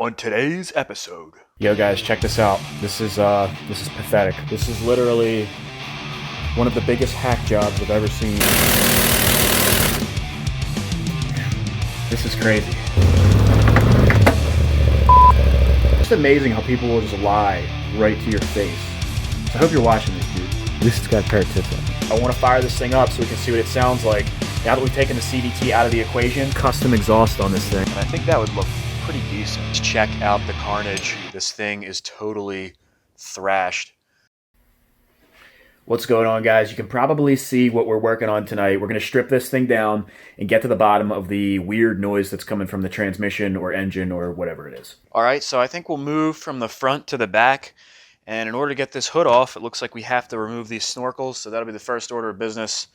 On today's episode. Yo guys, check this out. This is pathetic. This is literally one of the biggest hack jobs I've ever seen. This is crazy. It's amazing how people will just lie right to your face. So I hope you're watching this, dude. At least it's got a pair of tits on. I want to fire this thing up so we can see what it sounds like. Now that we've taken the CVT out of the equation, Custom exhaust on this thing. And I think that would look pretty decent. Check out the carnage. This thing is totally thrashed. what's going on, guys? You can probably see what we're working on tonight. We're going to strip this thing down and get to the bottom of the weird noise that's coming from the transmission or engine or whatever it is. All right, so I think we'll move from the front to the back. And in order to get this hood off, it looks like we have to remove these snorkels. So that'll be the first order of business.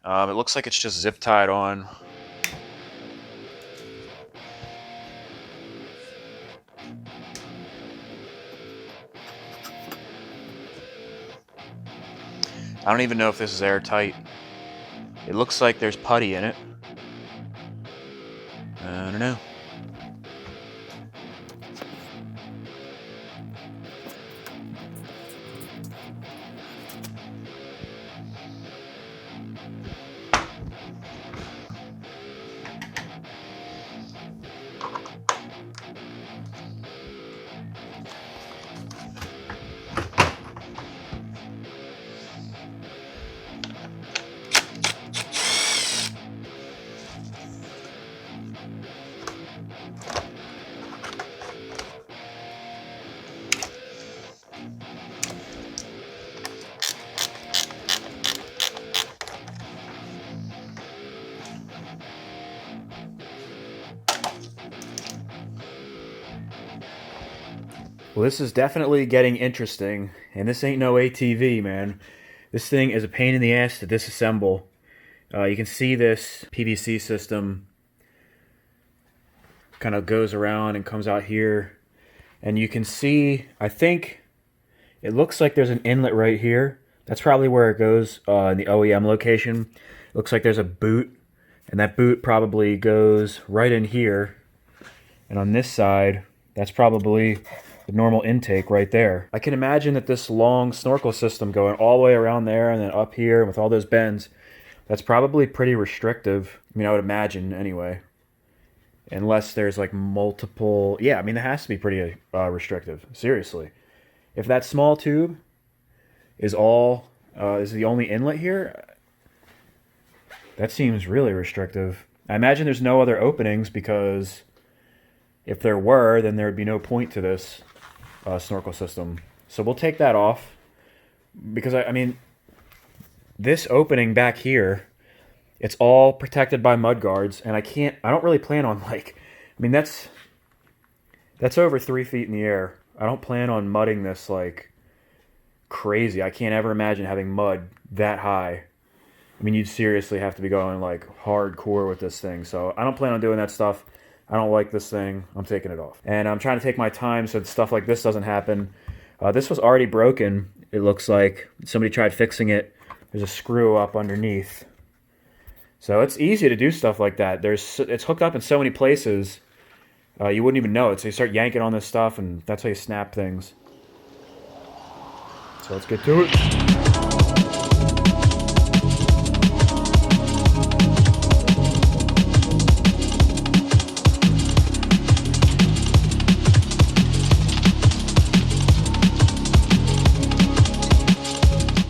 It looks like it's just zip tied on. I don't even know if this is airtight. It looks like there's putty in it. I don't know. Well, this is definitely getting interesting, and this ain't no ATV, man. This thing is a pain in the ass to disassemble. You can see this PVC system kind of goes around and comes out here, and you can see, I think, it looks like there's an inlet right here. That's probably where it goes in the OEM location. It looks like there's a boot, and that boot probably goes right in here. And on this side, that's probably the normal intake right there. I can imagine that this long snorkel system going all the way around there and then up here with all those bends, that's probably pretty restrictive. I mean, I would imagine anyway. Unless there's like multiple, yeah, I mean, that has to be pretty restrictive, seriously. If that small tube is is the only inlet here, that seems really restrictive. I imagine there's no other openings because if there were, then there would be no point to this snorkel system. So we'll take that off because I mean, this opening back here, it's all protected by mud guards, and I don't really plan on that's over 3 feet in the air. I don't plan on mudding this like crazy. I can't ever imagine having mud that high. I mean, you'd seriously have to be going like hardcore with this thing. So I don't plan on doing that stuff. I don't like this thing. I'm taking it off. And I'm trying to take my time so that stuff like this doesn't happen. This was already broken. It looks like somebody tried fixing it. There's a screw up underneath. So it's easy to do stuff like that. It's hooked up in so many places, you wouldn't even know it. So you start yanking on this stuff, and that's how you snap things. So let's get to it.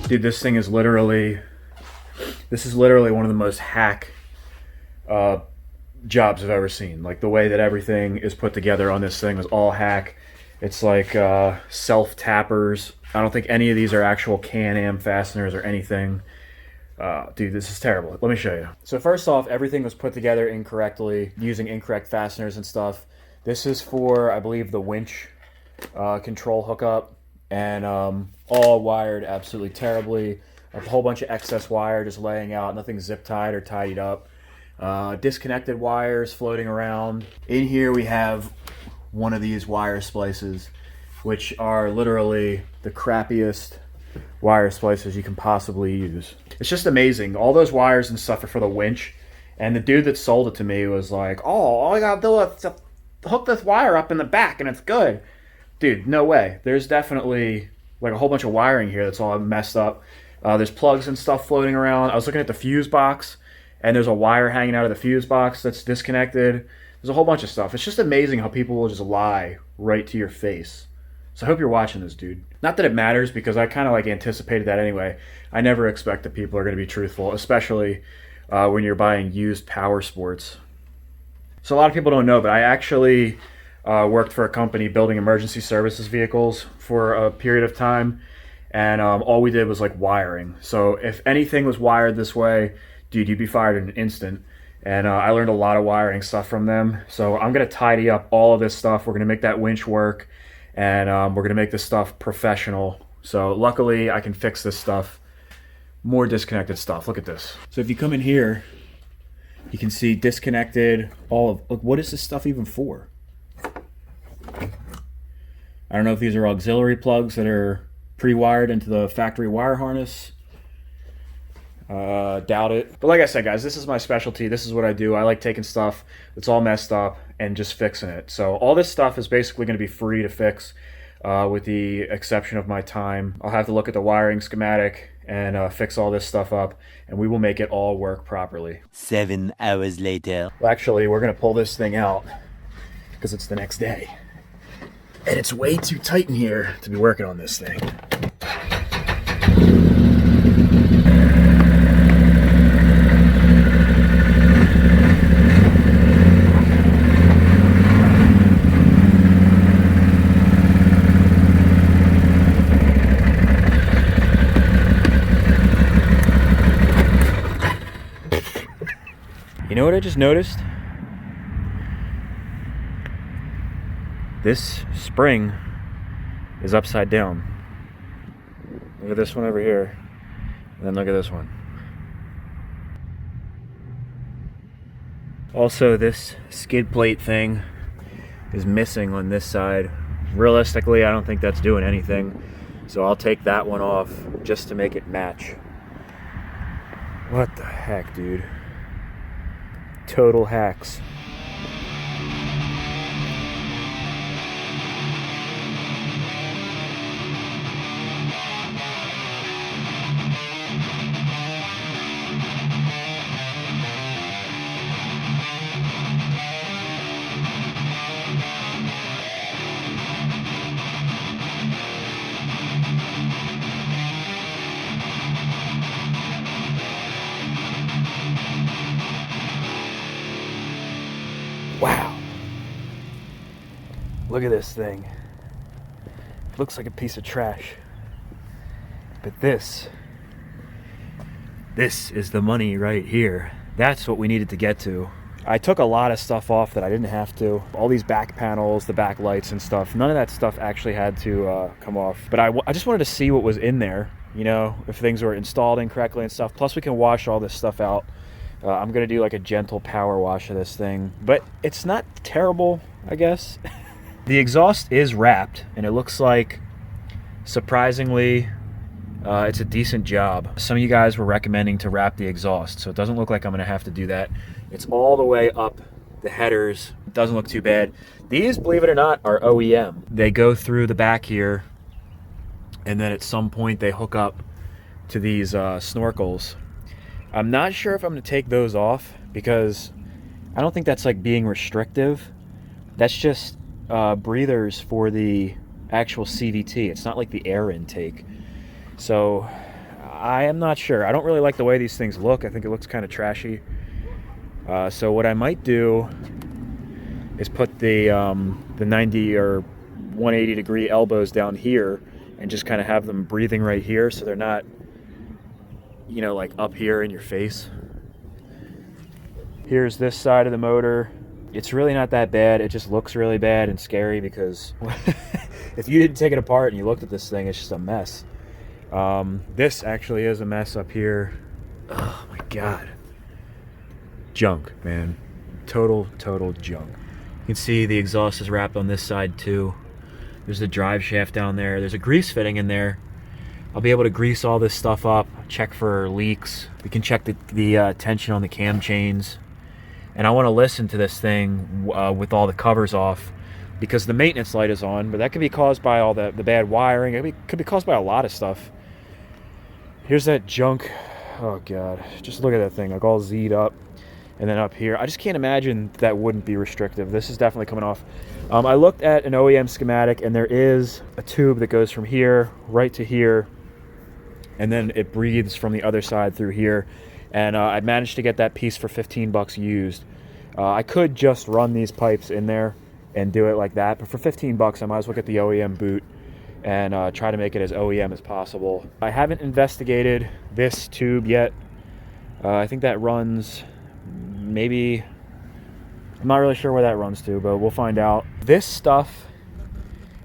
Dude, this is literally one of the most hack jobs I've ever seen. Like, the way that everything is put together on this thing is all hack. It's like self-tappers. I don't think any of these are actual Can-Am fasteners or anything. Dude, this is terrible. Let me show you. So first off, everything was put together incorrectly, using incorrect fasteners and stuff. This is for, I believe, the winch control hookup. And all wired absolutely terribly. A whole bunch of excess wire just laying out, nothing zip tied or tidied up. Disconnected wires floating around. In here we have one of these wire splices, which are literally the crappiest wire splices you can possibly use. It's just amazing. All those wires and stuff are for the winch. And the dude that sold it to me was like, oh, all I gotta do is hook this wire up in the back and it's good. Dude, no way. There's definitely like a whole bunch of wiring here that's all messed up. There's plugs and stuff floating around. I was looking at the fuse box, and there's a wire hanging out of the fuse box that's disconnected. There's a whole bunch of stuff. It's just amazing how people will just lie right to your face. So I hope you're watching this, dude. Not that it matters, because I kind of like anticipated that anyway. I never expect that people are going to be truthful, especially when you're buying used power sports. So a lot of people don't know, but I actually worked for a company building emergency services vehicles for a period of time. And all we did was like wiring. So if anything was wired this way, dude, you'd be fired in an instant. And I learned a lot of wiring stuff from them. So I'm going to tidy up all of this stuff. We're going to make that winch work. And we're going to make this stuff professional. So luckily I can fix this stuff. More disconnected stuff. Look at this. So if you come in here, you can see disconnected all of... Look, what is this stuff even for? I don't know if these are auxiliary plugs that are pre-wired into the factory wire harness. Doubt it. But like I said, guys, this is my specialty. This is what I do. I like taking stuff that's all messed up and just fixing it. So all this stuff is basically going to be free to fix, with the exception of my time. I'll have to look at the wiring schematic and fix all this stuff up, and we will make it all work properly. 7 hours later. Well, actually, we're going to pull this thing out because it's the next day. And it's way too tight in here to be working on this thing. You know what I just noticed? This spring is upside down. Look at this one over here. And then look at this one. Also, this skid plate thing is missing on this side. Realistically, I don't think that's doing anything. So I'll take that one off just to make it match. What the heck, dude? Total hacks. Wow. Look at this thing. Looks like a piece of trash. But this is the money right here. That's what we needed to get to. I took a lot of stuff off that I didn't have to. All these back panels, the back lights and stuff. None of that stuff actually had to come off. But I just wanted to see what was in there, you know, if things were installed incorrectly and stuff. Plus we can wash all this stuff out. I'm going to do like a gentle power wash of this thing. But it's not terrible, I guess. The exhaust is wrapped, and it looks like, surprisingly, it's a decent job. Some of you guys were recommending to wrap the exhaust, so it doesn't look like I'm going to have to do that. It's all the way up the headers. It doesn't look too bad. These, believe it or not, are OEM. They go through the back here, and then at some point they hook up to these snorkels. I'm not sure if I'm going to take those off, because I don't think that's like being restrictive. That's just breathers for the actual CVT. It's not like the air intake. So I am not sure. I don't really like the way these things look. I think it looks kind of trashy. So what I might do is put the 90 or 180 degree elbows down here and just kind of have them breathing right here, so they're not, you know, like up here in your face. Here's this side of the motor. It's really not that bad. It just looks really bad and scary because if you didn't take it apart and you looked at this thing, it's just a mess. This actually is a mess up here. Oh my God. Junk, man. Total junk. You can see the exhaust is wrapped on this side too. There's the drive shaft down there. There's a grease fitting in there. I'll be able to grease all this stuff up, check for leaks. We can check the tension on the cam chains. and I want to listen to this thing with all the covers off, because the maintenance light is on, but that could be caused by all the bad wiring. It could be caused by a lot of stuff. Here's that junk. Oh God, just look at that thing, like all Z'd up. And then up here, I just can't imagine that wouldn't be restrictive. This is definitely coming off. I looked at an OEM schematic, and there is a tube that goes from here right to here, and then it breathes from the other side through here. And I managed to get that piece for 15 bucks used. I could just run these pipes in there and do it like that, but for 15 bucks, I might as well get the OEM boot and try to make it as OEM as possible. I haven't investigated this tube yet. I think that runs maybe, I'm not really sure where that runs to, but we'll find out. This stuff,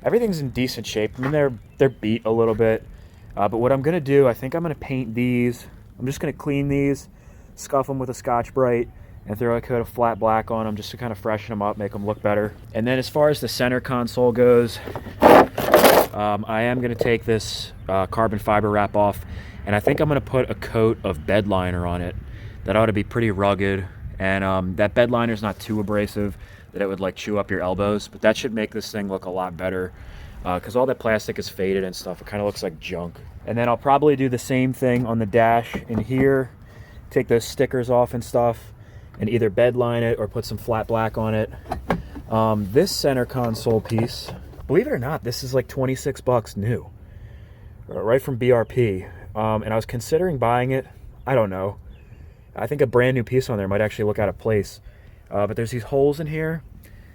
everything's in decent shape. I mean, they're beat a little bit, but what I'm gonna do, I think I'm gonna paint these. I'm just gonna clean these, scuff them with a Scotch-Brite, and throw a coat of flat black on them just to kind of freshen them up, make them look better. And then as far as the center console goes, I am gonna take this carbon fiber wrap off, and I think I'm gonna put a coat of bed liner on it. That ought to be pretty rugged. And that bed liner is not too abrasive that it would like chew up your elbows, but that should make this thing look a lot better, because all that plastic is faded and stuff. It kind of looks like junk. And then I'll probably do the same thing on the dash in here, take those stickers off and stuff, and either bed line it or put some flat black on it. This center console piece, believe it or not, this is like 26 bucks new, right from BRP. And I was considering buying it. I don't know. I think a brand new piece on there might actually look out of place. But there's these holes in here.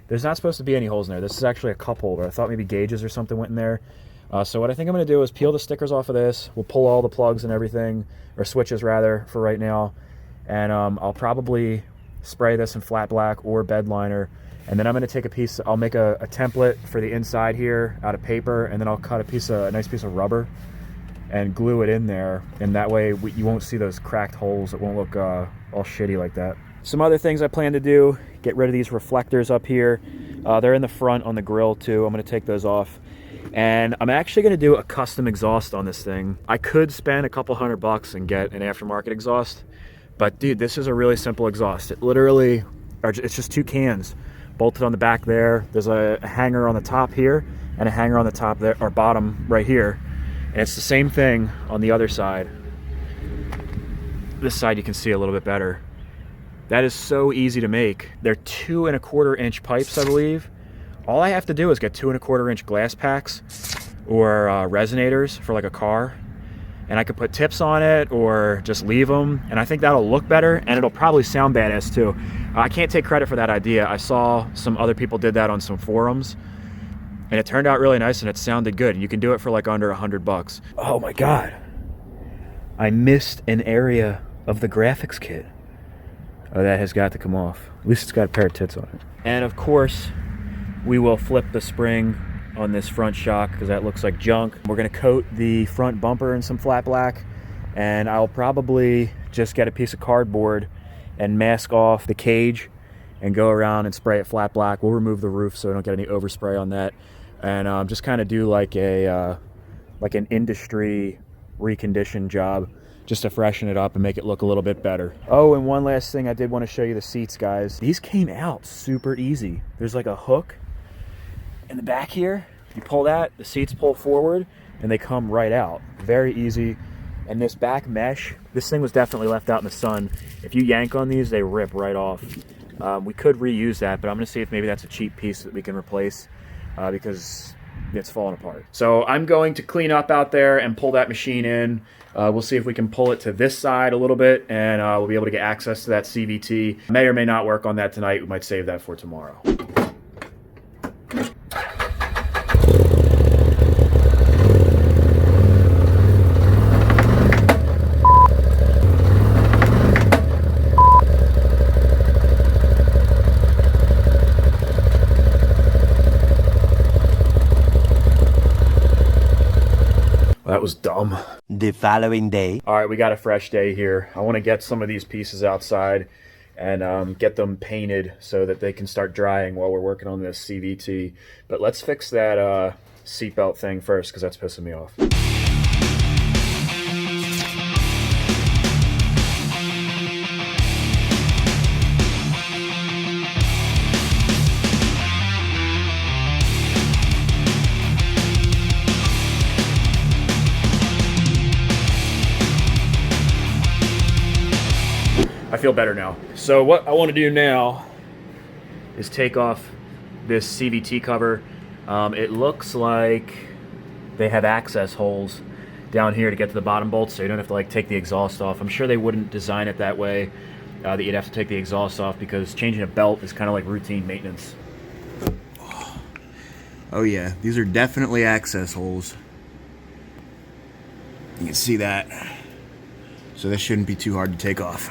There's not supposed to be any holes in there. This is actually a cup holder. I thought maybe gauges or something went in there. So what I think I'm going to do is peel the stickers off of this. We'll pull all the plugs and everything, or switches rather, for right now. And I'll probably spray this in flat black or bed liner. And then I'm going to take a piece, I'll make a template for the inside here out of paper, and then I'll cut a nice piece of rubber and glue it in there, and that way you won't see those cracked holes. It won't look all shitty like that. Some other things I plan to do, get rid of these reflectors up here. They're in the front on the grill too. I'm going to take those off, and I'm actually going to do a custom exhaust on this thing. I could spend a couple $100 and get an aftermarket exhaust, but dude, this is a really simple exhaust. It literally, it's just two cans bolted on the back there. There's a hanger on the top here and a hanger on the top there, or bottom right here. And it's the same thing on the other side. This side you can see a little bit better. That is so easy to make. They're 2 1/4 inch pipes, I believe. All I have to do is get 2 1/4 inch glass packs or resonators for like a car. And I could put tips on it or just leave them. And I think that'll look better, and it'll probably sound badass too. I can't take credit for that idea. I saw some other people did that on some forums, and it turned out really nice, and it sounded good. You can do it for like under $100. Oh my God. I missed an area of the graphics kit. Oh, that has got to come off. At least it's got a pair of tits on it. And of course, we will flip the spring on this front shock because that looks like junk. We're gonna coat the front bumper in some flat black, and I'll probably just get a piece of cardboard and mask off the cage and go around and spray it flat black. We'll remove the roof so I don't get any overspray on that. And just kind of do like an industry recondition job just to freshen it up and make it look a little bit better. Oh, and one last thing, I did want to show you the seats, guys. These came out super easy. There's like a hook in the back here. You pull that, the seats pull forward, and they come right out. Very easy. And this back mesh, this thing was definitely left out in the sun. If you yank on these, they rip right off. We could reuse that, but I'm gonna see if maybe that's a cheap piece that we can replace because it's falling apart. So I'm going to clean up out there and pull that machine in. We'll see if we can pull it to this side a little bit, and we'll be able to get access to that CVT. May or may not work on that tonight. We might save that for tomorrow. That was dumb. The following day. All right, we got a fresh day here. I want to get some of these pieces outside and get them painted so that they can start drying while we're working on this CVT. But let's fix that seatbelt thing first because that's pissing me off. I feel better now. So what I want to do now is take off this CVT cover. It looks like they have access holes down here to get to the bottom bolts, so you don't have to like take the exhaust off. I'm sure they wouldn't design it that way, that you'd have to take the exhaust off, because changing a belt is kind of like routine maintenance. Oh yeah, these are definitely access holes. You can see that. So this shouldn't be too hard to take off.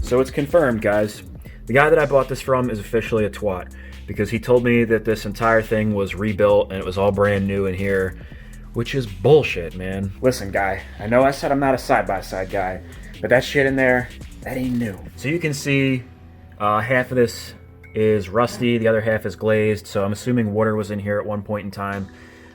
So it's confirmed, guys. The guy that I bought this from is officially a twat, because he told me that this entire thing was rebuilt and it was all brand new in here, which is bullshit, man. Listen, guy, I know I said I'm not a side-by-side guy, but that shit in there, that ain't new. So you can see half of this is rusty, the other half is glazed, so I'm assuming water was in here at one point in time.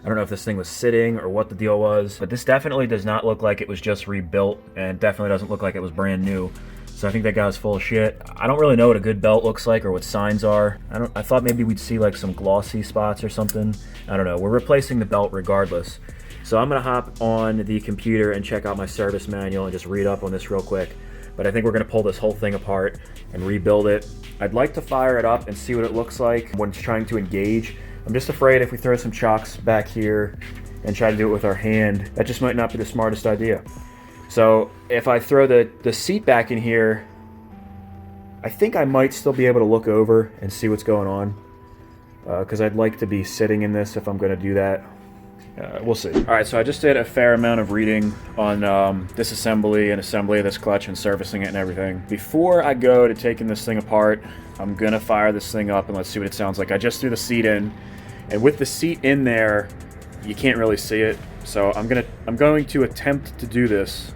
I don't know if this thing was sitting or what the deal was, but this definitely does not look like it was just rebuilt, and definitely doesn't look like it was brand new. So I think that guy's full of shit. I don't really know what a good belt looks like or what signs are. I thought maybe we'd see like some glossy spots or something. I don't know. We're replacing the belt regardless. So I'm gonna hop on the computer and check out my service manual and just read up on this real quick. But I think we're gonna pull this whole thing apart and rebuild it. I'd like to fire it up and see what it looks like when it's trying to engage. I'm just afraid if we throw some chocks back here and try to do it with our hand, that just might not be the smartest idea. So if I throw the seat back in here, I think I might still be able to look over and see what's going on, because I'd like to be sitting in this if I'm going to do that. We'll see. All right, so I just did a fair amount of reading on disassembly and assembly of this clutch and servicing it and everything. Before I go to taking this thing apart, I'm going to fire this thing up and let's see what it sounds like. I just threw the seat in, and with the seat in there, you can't really see it. So I'm going to attempt to do this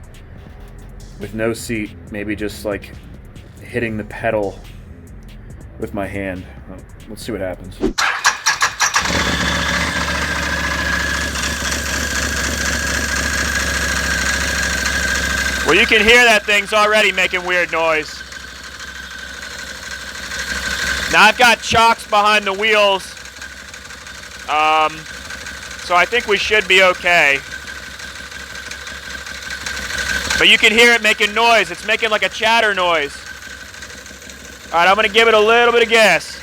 with no seat, maybe just like hitting the pedal with my hand. Let's see what happens. Well, you can hear that thing's already making weird noise. Now I've got chocks behind the wheels, so I think we should be okay. But you can hear it making noise. It's making like a chatter noise. All right, I'm gonna give it a little bit of gas.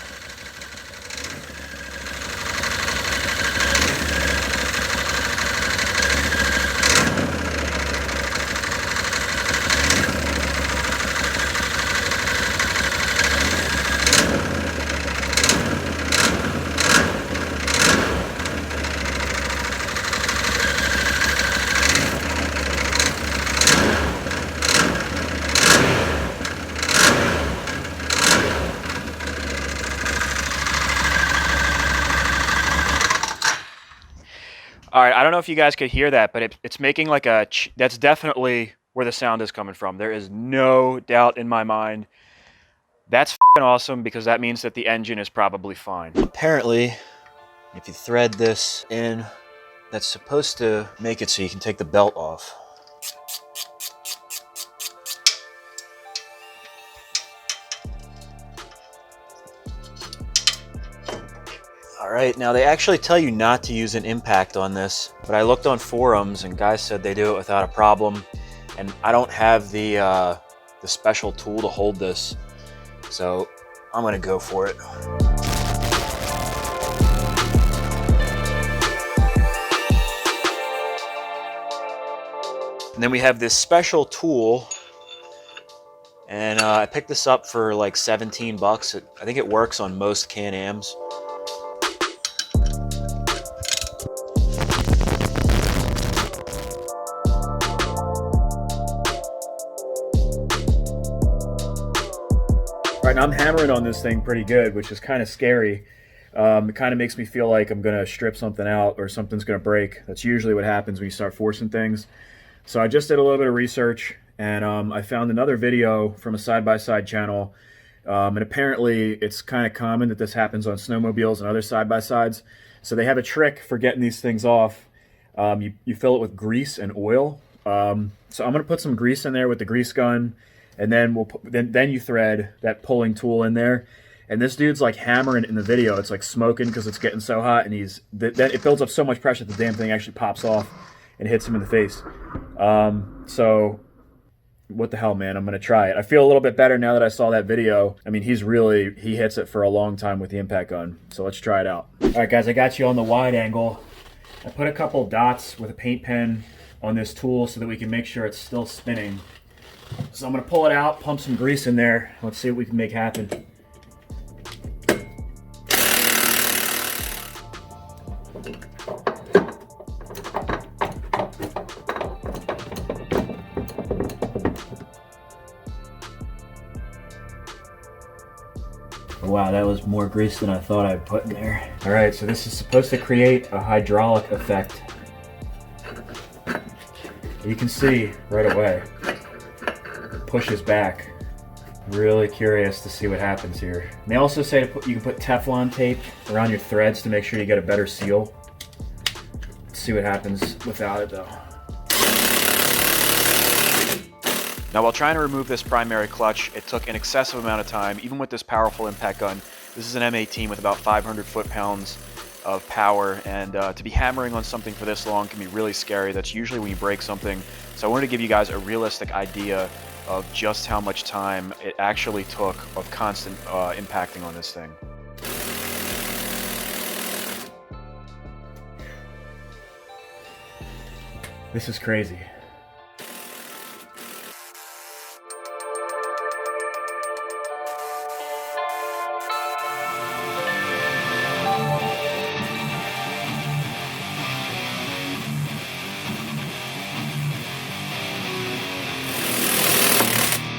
All right, I don't know if you guys could hear that, but it's making like a... That's definitely where the sound is coming from. There is no doubt in my mind. That's f***ing awesome, because that means that the engine is probably fine. Apparently, if you thread this in, that's supposed to make it so you can take the belt off. All right, now they actually tell you not to use an impact on this, but I looked on forums and guys said they do it without a problem, and I don't have the special tool to hold this, so I'm gonna go for it. And then we have this special tool, and I picked this up for like 17 bucks. I think it works on most Can-Ams. All right, now I'm hammering on this thing pretty good, which is kind of scary. It kind of makes me feel like I'm gonna strip something out or something's gonna break. That's usually what happens when you start forcing things. So I just did a little bit of research, and I found another video from a side-by-side channel, and apparently it's kind of common that this happens on snowmobiles and other side-by-sides. So they have a trick for getting these things off. You fill it with grease and oil. So I'm gonna put some grease in there with the grease gun, and then then you thread that pulling tool in there, And this dude's like hammering in the video. It's like smoking because it's getting so hot, and it builds up so much pressure that the damn thing actually pops off and hits him in the face. So what the hell, man? I'm gonna try it. I feel a little bit better now that I saw that video. I mean, he hits it for a long time with the impact gun. So let's try it out. All right, guys, I got you on the wide angle. I put a couple dots with a paint pen on this tool so that we can make sure it's still spinning. So I'm gonna pull it out, pump some grease in there. Let's see what we can make happen. Wow, that was more grease than I thought I'd put in there. All right, so this is supposed to create a hydraulic effect. You can see right away, it pushes back. Really curious to see what happens here. And they also say you can put Teflon tape around your threads to make sure you get a better seal. Let's see what happens without it though. Now, while trying to remove this primary clutch, it took an excessive amount of time, even with this powerful impact gun. This is an M18 with about 500 foot-pounds of power, and to be hammering on something for this long can be really scary. That's usually when you break something. So I wanted to give you guys a realistic idea of just how much time it actually took of constant impacting on this thing. This is crazy.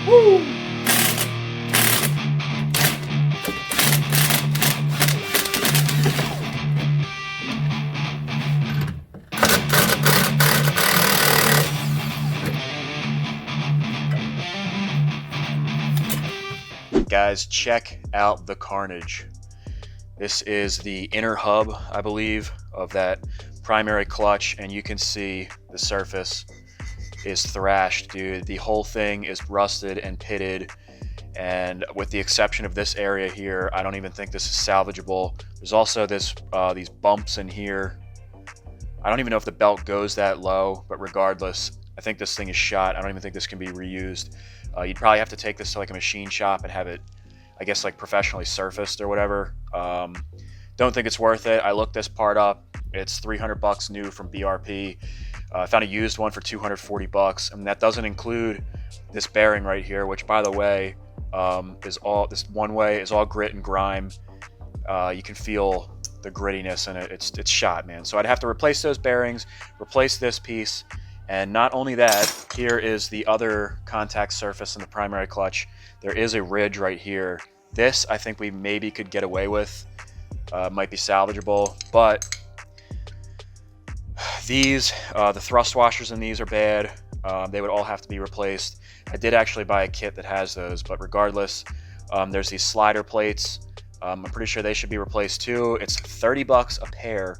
Woo! Guys, check out the carnage. This is the inner hub, I believe, of that primary clutch, and you can see the surface is thrashed, dude. The whole thing is rusted and pitted, and with the exception of this area here, I don't even think this is salvageable. There's also these bumps in here. I don't even know if the belt goes that low, but regardless, I think this thing is shot. I don't even think this can be reused. You'd probably have to take this to like a machine shop and have it, I guess, like professionally surfaced or whatever. Don't think it's worth it. I looked this part up. It's 300 bucks new from BRP. I found a used one for 240 bucks, and that doesn't include this bearing right here, which, by the way, this one way is all grit and grime. You can feel the grittiness in it. It's shot, man. So I'd have to replace those bearings, replace this piece, and not only that, here is the other contact surface in the primary clutch. There is a ridge right here. This, I think we maybe could get away with. Might be salvageable, but these, the thrust washers in these are bad. They would all have to be replaced. I did actually buy a kit that has those, but regardless, there's these slider plates. I'm pretty sure they should be replaced too. It's 30 bucks a pair,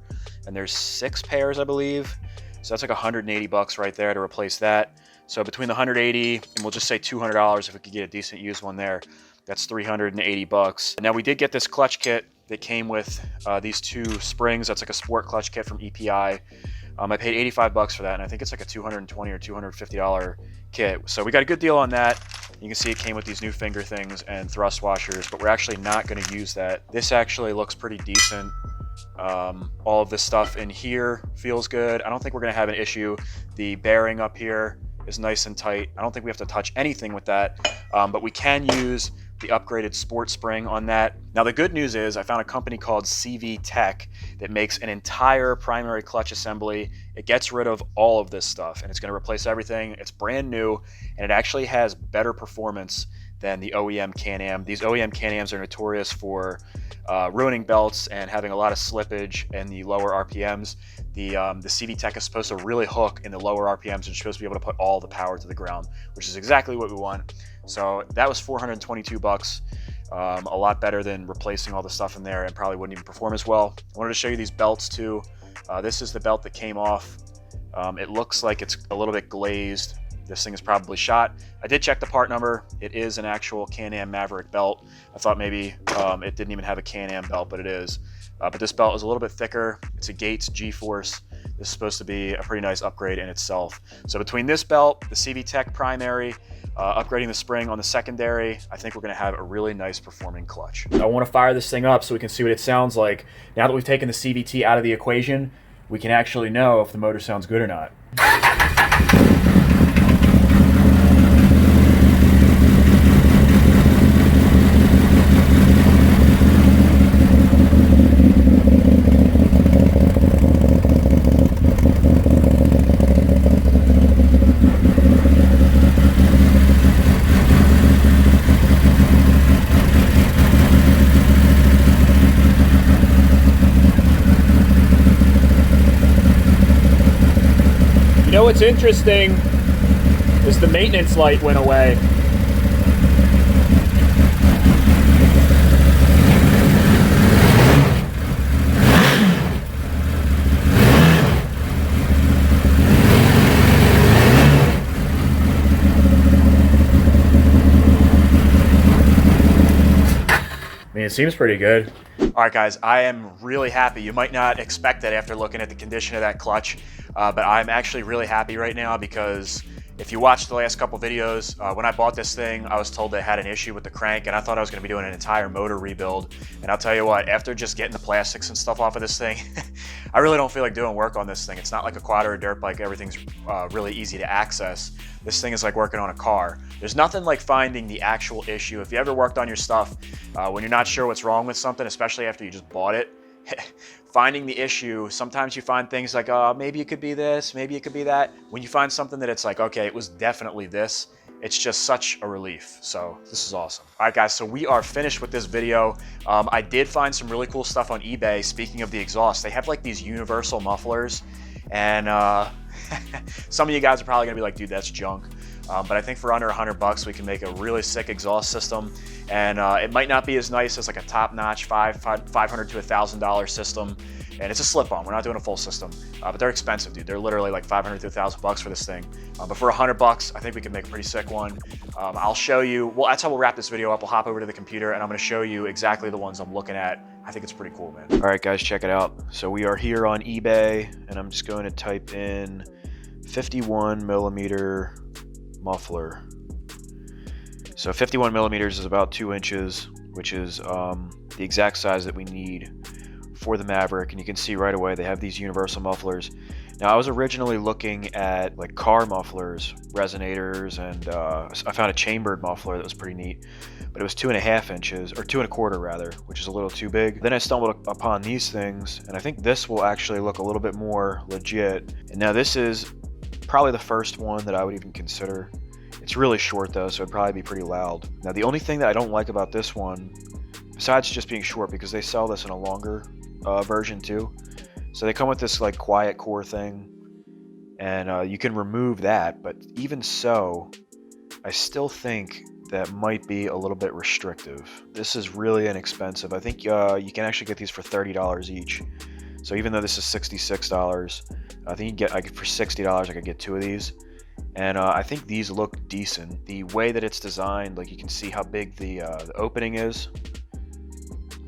and there's 6 pairs, I believe. So that's like 180 bucks right there to replace that. So between the 180 and we'll just say $200 if we could get a decent used one there, that's 380 bucks. Now we did get this clutch kit that came with these 2 springs. That's like a sport clutch kit from EPI. I paid 85 bucks for that, and I think it's like a $220 or $250 kit. So we got a good deal on that. You can see it came with these new finger things and thrust washers, but we're actually not going to use that. This actually looks pretty decent. All of this stuff in here feels good. I don't think we're going to have an issue. The bearing up here is nice and tight. I don't think we have to touch anything with that, but we can use the upgraded sport spring on that. Now the good news is I found a company called CVTech that makes an entire primary clutch assembly. It gets rid of all of this stuff and it's going to replace everything. It's brand new and it actually has better performance than the OEM Can-Am. These OEM Can-Ams are notorious for ruining belts and having a lot of slippage in the lower RPMs. The CVTech is supposed to really hook in the lower RPMs and you're supposed to be able to put all the power to the ground, which is exactly what we want. So that was 422 bucks. A lot better than replacing all the stuff in there and probably wouldn't even perform as well. I wanted to show you these belts too. This is the belt that came off. It looks like it's a little bit glazed. this thing is probably shot. I did check the part number. It is an actual Canam Maverick belt. I thought maybe it didn't even have a Canam belt, but it is. But this belt is a little bit thicker. It's a Gates G-Force. This is supposed to be a pretty nice upgrade in itself. So between this belt, the CVTech primary, upgrading the spring on the secondary, I think we're gonna have a really nice performing clutch. I want to fire this thing up so we can see what it sounds like. Now that we've taken the CVT out of the equation, we can actually know if the motor sounds good or not. You know what's interesting is the maintenance light went away. I mean, it seems pretty good. All right, guys, I am really happy. You might not expect that after looking at the condition of that clutch, but I'm actually really happy right now because if you watched the last couple videos, when I bought this thing, I was told it had an issue with the crank, and I thought I was going to be doing an entire motor rebuild. And I'll tell you what, after just getting the plastics and stuff off of this thing, I really don't feel like doing work on this thing. It's not like a quad or a dirt bike. Everything's really easy to access. This thing is like working on a car. There's nothing like finding the actual issue. If you ever worked on your stuff, when you're not sure what's wrong with something, especially after you just bought it, finding the issue, sometimes you find things like, oh, maybe it could be this, maybe it could be that. When you find something that it's like, okay, it was definitely this, it's just such a relief. So this is awesome. All right, guys, so we are finished with this video. I did find some really cool stuff on eBay. Speaking of the exhaust, they have like these universal mufflers, and some of you guys are probably gonna be like, dude, that's junk. But I think for under $100 we can make a really sick exhaust system, and it might not be as nice as like a top-notch $500 to $1,000 system, and it's a slip-on. We're not doing a full system, but they're expensive, dude. They're literally like $500 to $1,000 for this thing. But for $100, I think we can make a pretty sick one. I'll show you. Well, that's how we'll wrap this video up. We'll hop over to the computer, and I'm going to show you exactly the ones I'm looking at. I think it's pretty cool, man. All right, guys, check it out. So we are here on eBay, and I'm just going to type in 51 millimeter muffler. So 51 millimeters is about 2 inches, which is the exact size that we need for the Maverick. And you can see right away they have these universal mufflers. Now, I was originally looking at like car mufflers, resonators, and I found a chambered muffler that was pretty neat, but it was 2.5 inches, or 2.25 rather, which is a little too big. Then I stumbled upon these things, and I think this will actually look a little bit more legit. And now this is probably the first one that I would even consider. It's really short though, so it'd probably be pretty loud. Now, the only thing that I don't like about this one, besides just being short, because they sell this in a longer version too. So they come with this like quiet core thing, and you can remove that, but even so, I still think that might be a little bit restrictive. This is really inexpensive. I think you can actually get these for $30 each. So even though this is $66, I think you can get, for $60 I could get 2 of these. And I think these look decent. The way that it's designed, like you can see how big the opening is.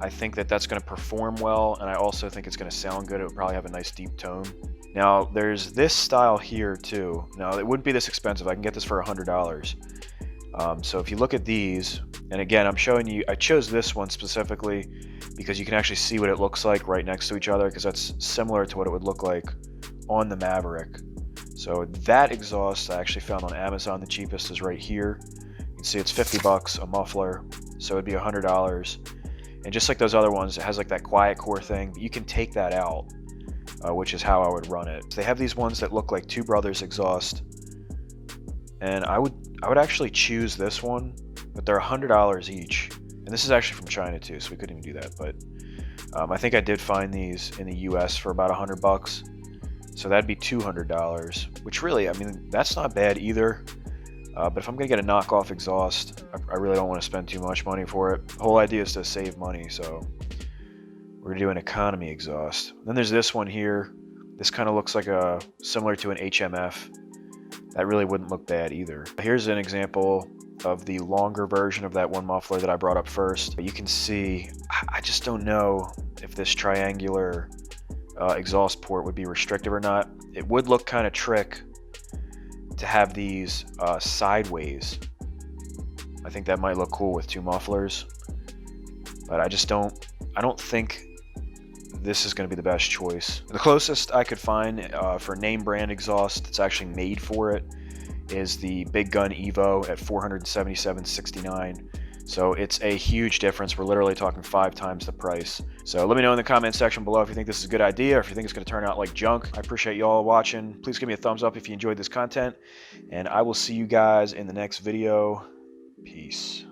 I think that that's going to perform well, and I also think it's going to sound good. It would probably have a nice deep tone. Now, there's this style here too. Now, it wouldn't be this expensive. I can get this for $100. So if you look at these, and again, I'm showing you, I chose this one specifically because you can actually see what it looks like right next to each other, because that's similar to what it would look like on the Maverick. So that exhaust I actually found on Amazon. The cheapest is right here. You can see it's $50 a muffler, so it'd be $100. And just like those other ones, it has like that quiet core thing, but you can take that out, which is how I would run it. So they have these ones that look like Two Brothers exhaust, and I would actually choose this one, but they're $100 each. And this is actually from China too, so we couldn't even do that. But I think I did find these in the US for about $100. So that'd be $200, which really, I mean, that's not bad either. But if I'm gonna get a knockoff exhaust, I really don't want to spend too much money for it. The whole idea is to save money, so we're gonna do an economy exhaust. Then there's this one here. This kind of looks like similar to an HMF. that really wouldn't look bad either. Here's an example of the longer version of that one muffler that I brought up first. You can see, I just don't know if this triangular exhaust port would be restrictive or not. It would look kind of trick to have these sideways. I think that might look cool with 2 mufflers, but I don't think this is going to be the best choice. The closest I could find for name brand exhaust that's actually made for it is the Big Gun Evo at $477.69. So it's a huge difference. We're literally talking 5 times the price. So let me know in the comment section below if you think this is a good idea or if you think it's going to turn out like junk. I appreciate you all watching. Please give me a thumbs up if you enjoyed this content, and I will see you guys in the next video. Peace.